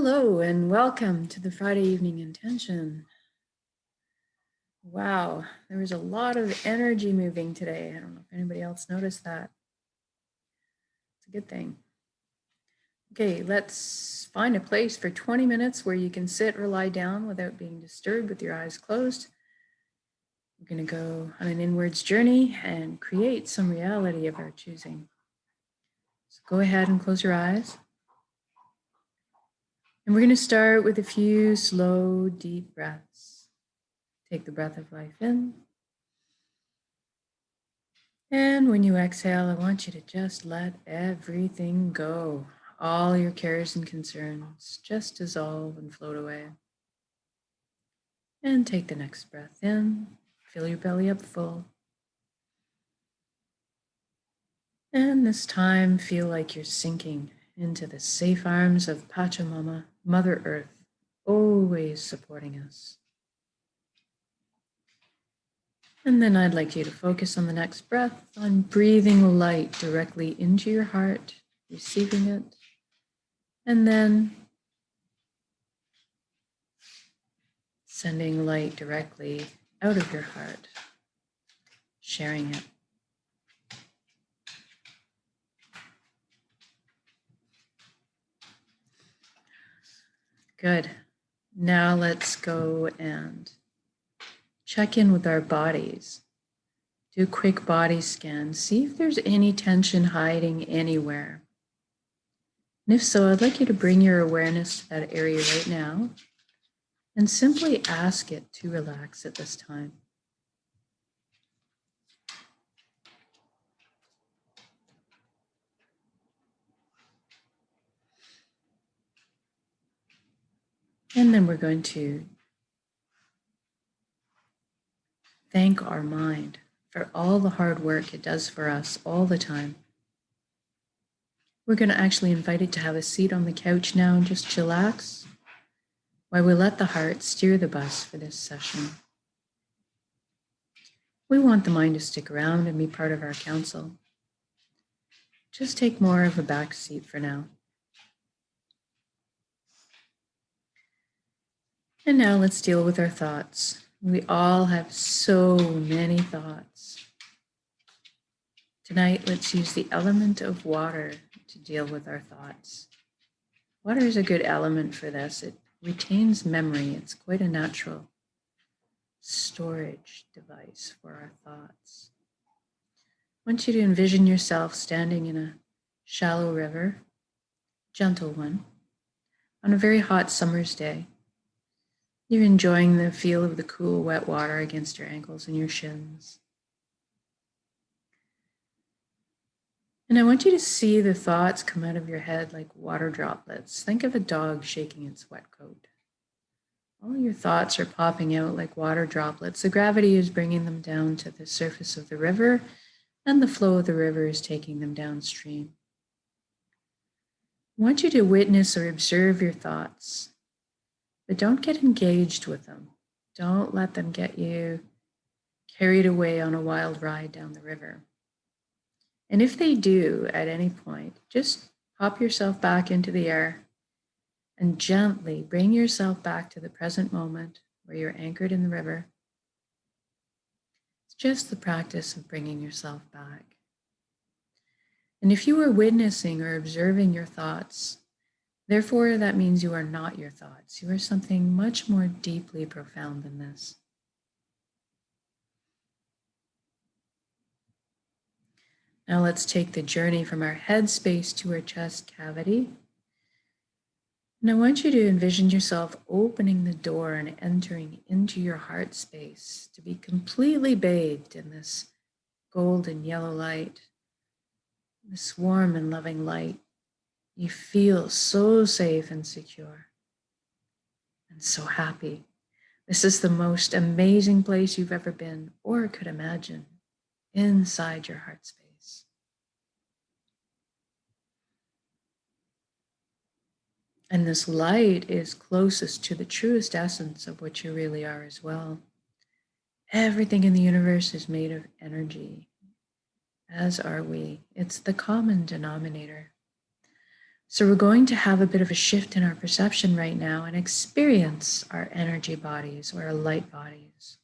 Hello and welcome to the Friday Evening Intention. Wow, there was a lot of energy moving today. I don't know if anybody else noticed that. It's a good thing. Okay, let's find a place for 20 minutes where you can sit or lie down without being disturbed with your eyes closed. We're going to go on an inwards journey and create some reality of our choosing. So go ahead and close your eyes. And we're going to start with a few slow, deep breaths. Take the breath of life in. And when you exhale, I want you to just let everything go. All your cares and concerns just dissolve and float away. And take the next breath in. Fill your belly up full. And this time, feel like you're sinking into the safe arms of Pachamama, Mother Earth, always supporting us. And then I'd like you to focus on the next breath, on breathing light directly into your heart, receiving it. And then sending light directly out of your heart, sharing it. Good. Now let's go and check in with our bodies. Do a quick body scan. See if there's any tension hiding anywhere. And if so, I'd like you to bring your awareness to that area right now and simply ask it to relax at this time. And then we're going to thank our mind for all the hard work it does for us all the time. We're going to actually invite it to have a seat on the couch now and just chillax while we let the heart steer the bus for this session. We want the mind to stick around and be part of our council. Just take more of a back seat for now. And now let's deal with our thoughts. We all have so many thoughts. Tonight, let's use the element of water to deal with our thoughts. Water is a good element for this. It retains memory. It's quite a natural storage device for our thoughts. I want you to envision yourself standing in a shallow river, gentle one, on a very hot summer's day. You're enjoying the feel of the cool, wet water against your ankles and your shins. And I want you to see the thoughts come out of your head like water droplets. Think of a dog shaking its wet coat. All your thoughts are popping out like water droplets. The gravity is bringing them down to the surface of the river, and the flow of the river is taking them downstream. I want you to witness or observe your thoughts, but don't get engaged with them. Don't let them get you carried away on a wild ride down the river. And if they do at any point, just pop yourself back into the air and gently bring yourself back to the present moment where you're anchored in the river. It's just the practice of bringing yourself back. And if you are witnessing or observing your thoughts, therefore that means you are not your thoughts. You are something much more deeply profound than this. Now let's take the journey from our head space to our chest cavity. And I want you to envision yourself opening the door and entering into your heart space to be completely bathed in this golden yellow light, this warm and loving light. You feel so safe and secure and so happy. This is the most amazing place you've ever been or could imagine inside your heart space. And this light is closest to the truest essence of what you really are as well. Everything in the universe is made of energy, as are we. It's the common denominator. So we're going to have a bit of a shift in our perception right now and experience our energy bodies or our light bodies.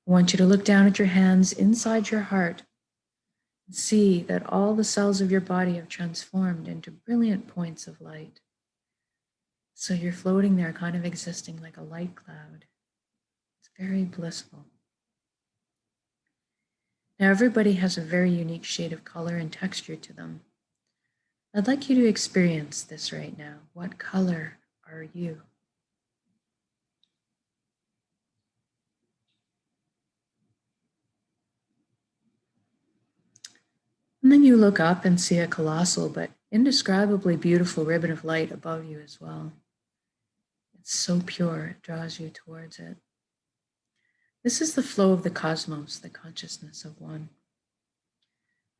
I want you to look down at your hands inside your heart and see that all the cells of your body have transformed into brilliant points of light. So you're floating there, kind of existing like a light cloud. It's very blissful. Now, everybody has a very unique shade of color and texture to them. I'd like you to experience this right now. What color are you? And then you look up and see a colossal but indescribably beautiful ribbon of light above you as well. It's so pure, it draws you towards it. This is the flow of the cosmos, the consciousness of one.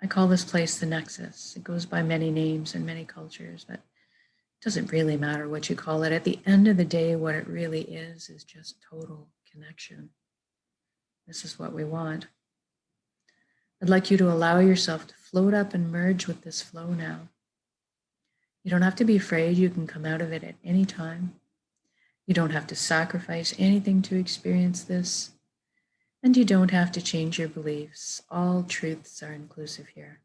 I call this place the Nexus. It goes by many names in many cultures, but it doesn't really matter what you call it. At the end of the day, what it really is just total connection. This is what we want. I'd like you to allow yourself to float up and merge with this flow now. You don't have to be afraid. You can come out of it at any time. You don't have to sacrifice anything to experience this. And you don't have to change your beliefs. All truths are inclusive here.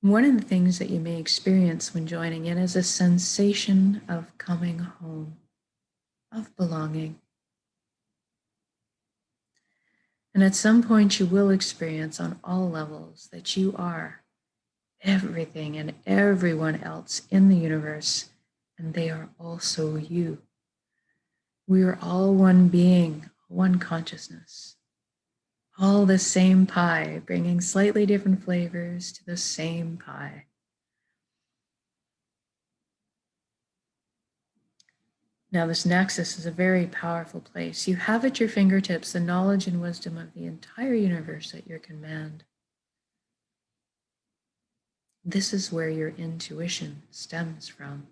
One of the things that you may experience when joining in is a sensation of coming home, of belonging. And at some point you will experience on all levels that you are everything and everyone else in the universe, and they are also you. We are all one being, one consciousness, all the same pie, bringing slightly different flavors to the same pie. Now, this nexus is a very powerful place. You have at your fingertips the knowledge and wisdom of the entire universe at your command. This is where your intuition stems from.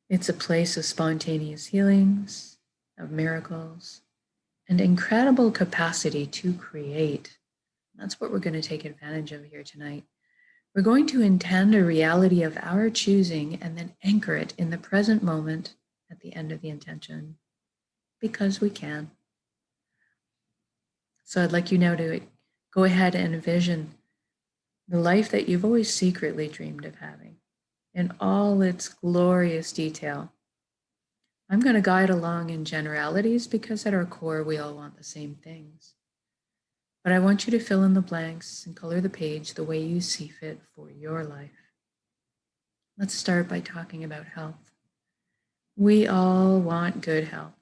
It's a place of spontaneous healings, of miracles, and incredible capacity to create. That's what we're going to take advantage of here tonight. We're going to intend a reality of our choosing and then anchor it in the present moment at the end of the intention, because we can. So I'd like you now to go ahead and envision the life that you've always secretly dreamed of having in all its glorious detail. I'm going to guide along in generalities because at our core, we all want the same things. But I want you to fill in the blanks and color the page the way you see fit for your life. Let's start by talking about health. We all want good health.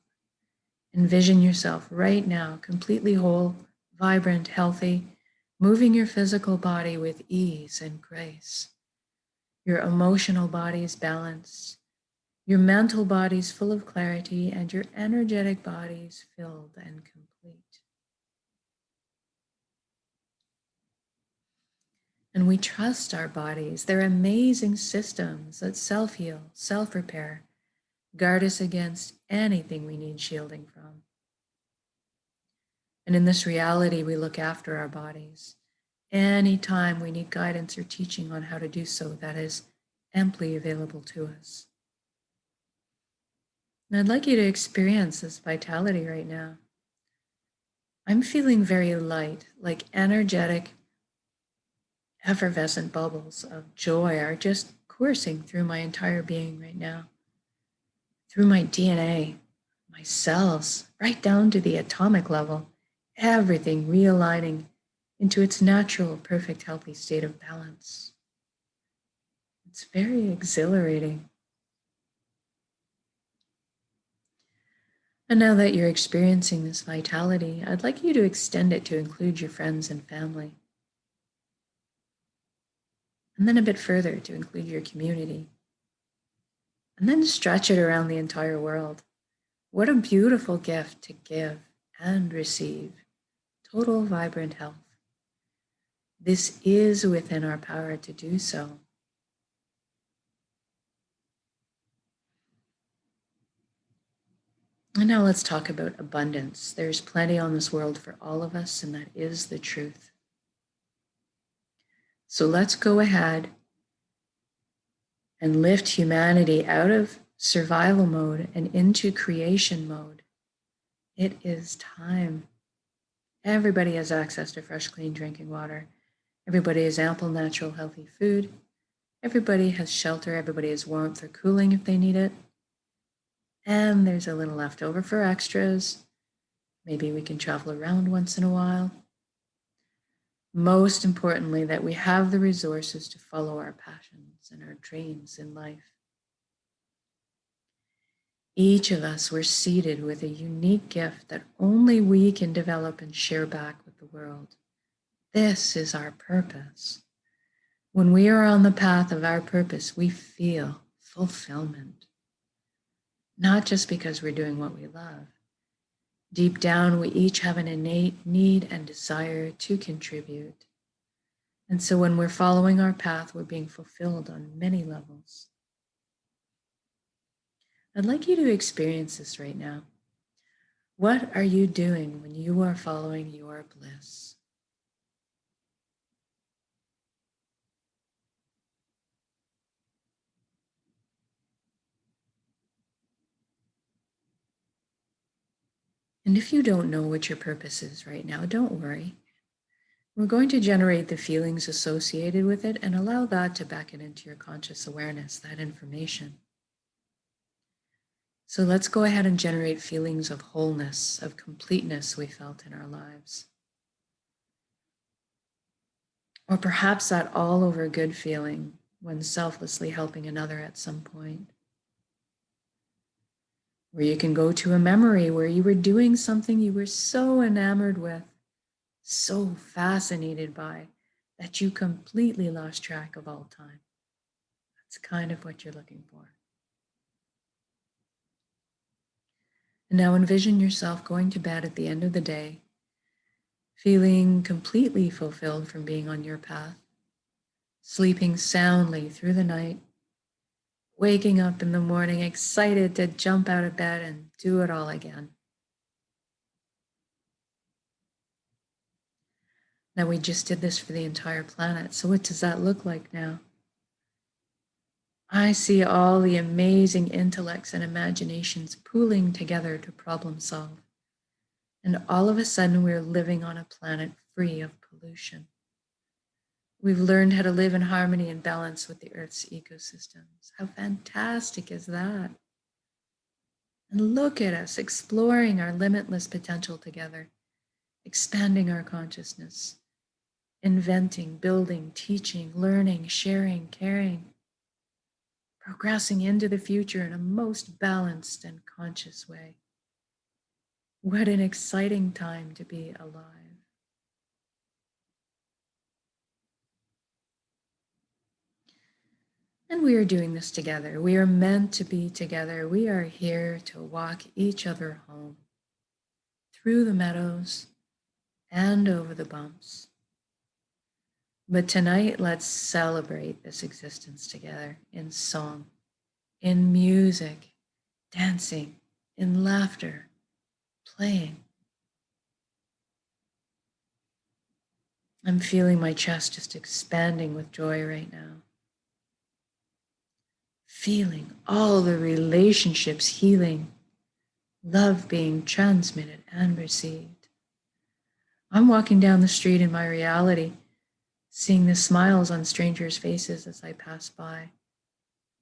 Envision yourself right now completely whole, vibrant, healthy, moving your physical body with ease and grace. Your emotional body is balanced, your mental body is full of clarity, and your energetic body is filled and complete. And we trust our bodies. They're amazing systems that self-heal, self-repair, guard us against anything we need shielding from. And in this reality, we look after our bodies. Anytime we need guidance or teaching on how to do so, that is amply available to us. And I'd like you to experience this vitality right now. I'm feeling very light, like energetic, effervescent bubbles of joy are just coursing through my entire being right now, through my DNA, my cells, right down to the atomic level, everything realigning into its natural, perfect, healthy state of balance. It's very exhilarating. And now that you're experiencing this vitality, I'd like you to extend it to include your friends and family. And then a bit further to include your community. And then stretch it around the entire world. What a beautiful gift to give and receive total vibrant health. This is within our power to do so. And now let's talk about abundance. There's plenty on this world for all of us, and that is the truth. So let's go ahead and lift humanity out of survival mode and into creation mode. It is time. Everybody has access to fresh, clean drinking water. Everybody has ample, natural, healthy food. Everybody has shelter. Everybody has warmth or cooling if they need it. And there's a little left over for extras. Maybe we can travel around once in a while. Most importantly, that we have the resources to follow our passions and our dreams in life. Each of us were seated with a unique gift that only we can develop and share back with the world. This is our purpose. When we are on the path of our purpose, we feel fulfillment. Not just because we're doing what we love. Deep down, we each have an innate need and desire to contribute. And so when we're following our path, we're being fulfilled on many levels. I'd like you to experience this right now. What are you doing when you are following your bliss? And if you don't know what your purpose is right now, don't worry. We're going to generate the feelings associated with it and allow that to beckon into your conscious awareness, that information. So let's go ahead and generate feelings of wholeness, of completeness we felt in our lives. Or perhaps that all over good feeling when selflessly helping another at some point. Or you can go to a memory where you were doing something you were so enamored with, so fascinated by, that you completely lost track of all time. That's kind of what you're looking for. And now envision yourself going to bed at the end of the day, feeling completely fulfilled from being on your path, sleeping soundly through the night, waking up in the morning excited to jump out of bed and do it all again. Now we just did this for the entire planet. So what does that look like now? I see all the amazing intellects and imaginations pooling together to problem solve. And all of a sudden, we're living on a planet free of pollution. We've learned how to live in harmony and balance with the Earth's ecosystems. How fantastic is that? And look at us exploring our limitless potential together, expanding our consciousness, inventing, building, teaching, learning, sharing, caring, progressing into the future in a most balanced and conscious way. What an exciting time to be alive. And we are doing this together. We are meant to be together. We are here to walk each other home through the meadows and over the bumps. But tonight, let's celebrate this existence together in song, in music, dancing, in laughter, playing. I'm feeling my chest just expanding with joy right now. Feeling all the relationships healing, love being transmitted and received. I'm walking down the street in my reality, seeing the smiles on strangers' faces as I pass by,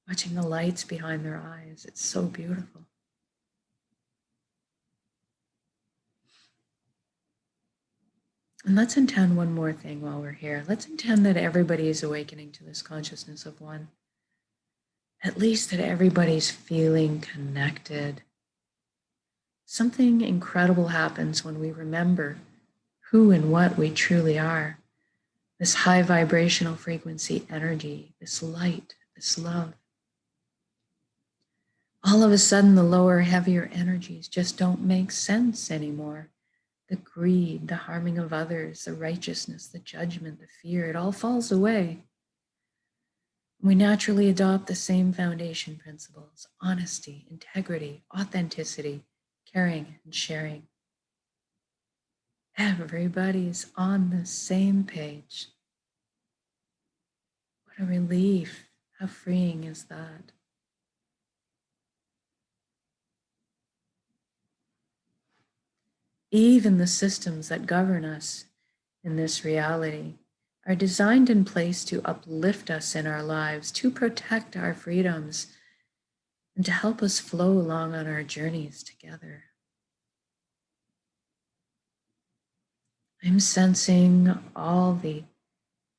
watching the lights behind their eyes. It's so beautiful. And let's intend one more thing while we're here. Let's intend that everybody is awakening to this consciousness of one. At least that everybody's feeling connected. Something incredible happens when we remember who and what we truly are. This high vibrational frequency energy, this light, this love. All of a sudden, the lower, heavier energies just don't make sense anymore. The greed, the harming of others, the righteousness, the judgment, the fear, it all falls away. We naturally adopt the same foundation principles: honesty, integrity, authenticity, caring, and sharing. Everybody's on the same page. What a relief. How freeing is that? Even the systems that govern us in this reality are designed in place to uplift us in our lives, to protect our freedoms, and to help us flow along on our journeys together. I'm sensing all the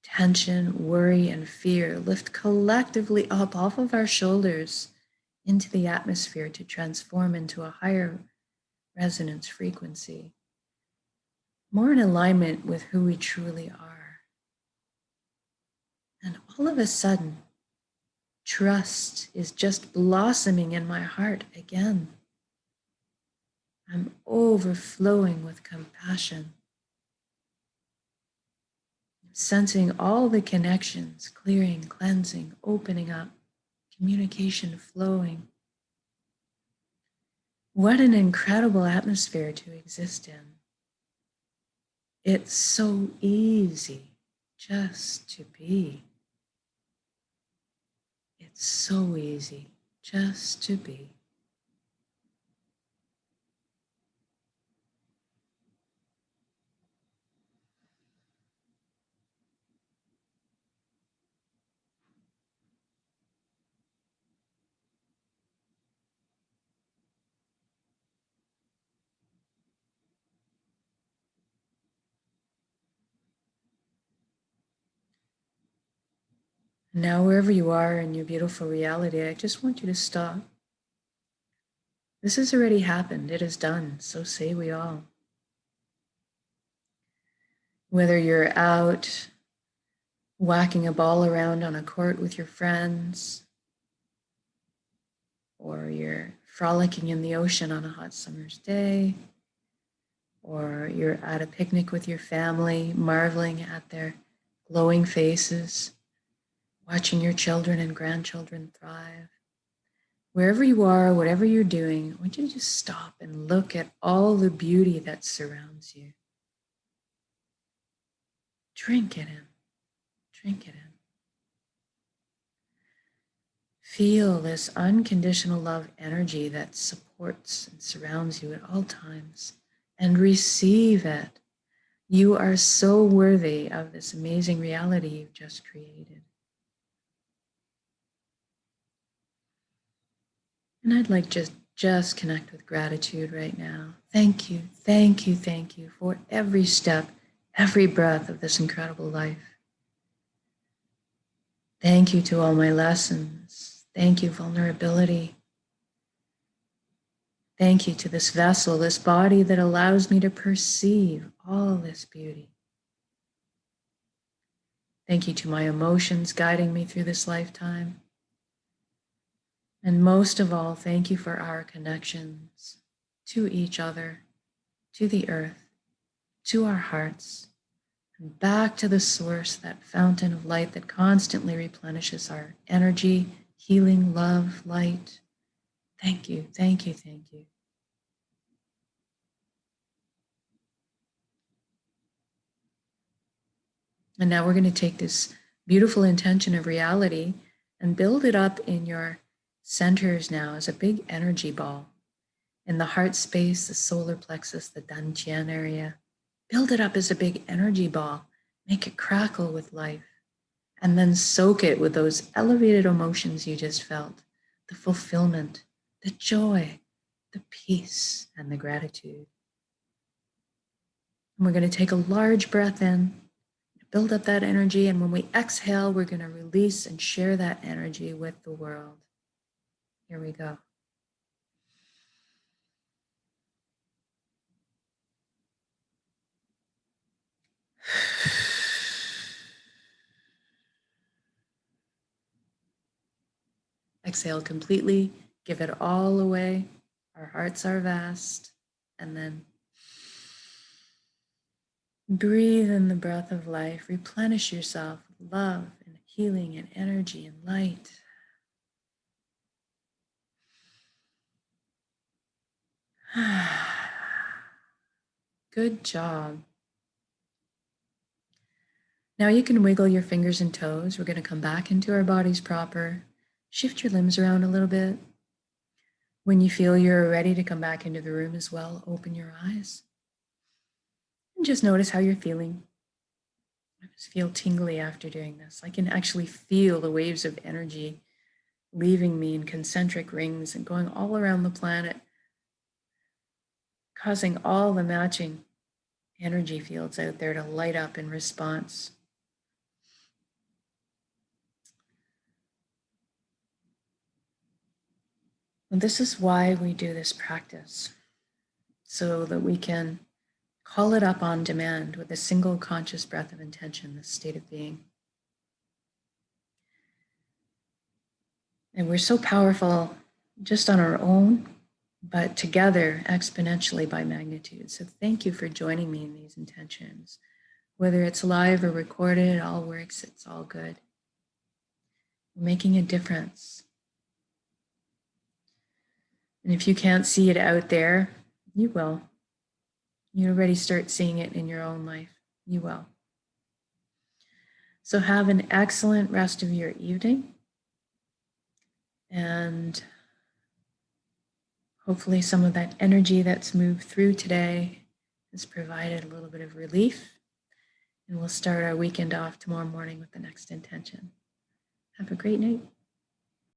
tension, worry, and fear lift collectively up off of our shoulders into the atmosphere to transform into a higher resonance frequency, more in alignment with who we truly are. And all of a sudden, trust is just blossoming in my heart again. I'm overflowing with compassion, sensing all the connections, clearing, cleansing, opening up, communication flowing. What an incredible atmosphere to exist in. It's so easy just to be. It's so easy just to be. Now, wherever you are in your beautiful reality, I just want you to stop. This has already happened. It is done. So say we all. Whether you're out whacking a ball around on a court with your friends, or you're frolicking in the ocean on a hot summer's day, or you're at a picnic with your family, marveling at their glowing faces, watching your children and grandchildren thrive. Wherever you are, whatever you're doing, I want you to just stop and look at all the beauty that surrounds you. Drink it in. Drink it in. Feel this unconditional love energy that supports and surrounds you at all times, and receive it. You are so worthy of this amazing reality you've just created. And I'd like just connect with gratitude right now. Thank you, thank you, thank you for every step, every breath of this incredible life. Thank you to all my lessons. Thank you, vulnerability. Thank you to this vessel, this body that allows me to perceive all this beauty. Thank you to my emotions guiding me through this lifetime. And most of all, thank you for our connections to each other, to the earth, to our hearts, and back to the source, that fountain of light that constantly replenishes our energy, healing, love, light. Thank you, thank you, thank you. And now we're going to take this beautiful intention of reality and build it up in your centers now as a big energy ball. In the heart space, the solar plexus, the dantian area. Build it up as a big energy ball. Make it crackle with life. And then soak it with those elevated emotions you just felt, the fulfillment, the joy, the peace, and the gratitude. And we're going to take a large breath in, build up that energy, and when we exhale, we're going to release and share that energy with the world. Here we go. Exhale completely, give it all away. Our hearts are vast. And then breathe in the breath of life. Replenish yourself with love and healing and energy and light. Good job. Now you can wiggle your fingers and toes. We're going to come back into our bodies proper. Shift your limbs around a little bit. When you feel you're ready to come back into the room as well, open your eyes. And just notice how you're feeling. I just feel tingly after doing this. I can actually feel the waves of energy leaving me in concentric rings and going all around the planet, causing all the matching energy fields out there to light up in response. And this is why we do this practice, so that we can call it up on demand with a single conscious breath of intention, this state of being. And we're so powerful just on our own, but together exponentially by magnitude. So thank you for joining me in these intentions. Whether it's live or recorded, it all works, it's all good. We're making a difference. And if you can't see it out there, you will. You already start seeing it in your own life. You will. So have an excellent rest of your evening. And hopefully some of that energy that's moved through today has provided a little bit of relief. And we'll start our weekend off tomorrow morning with the next intention. Have a great night.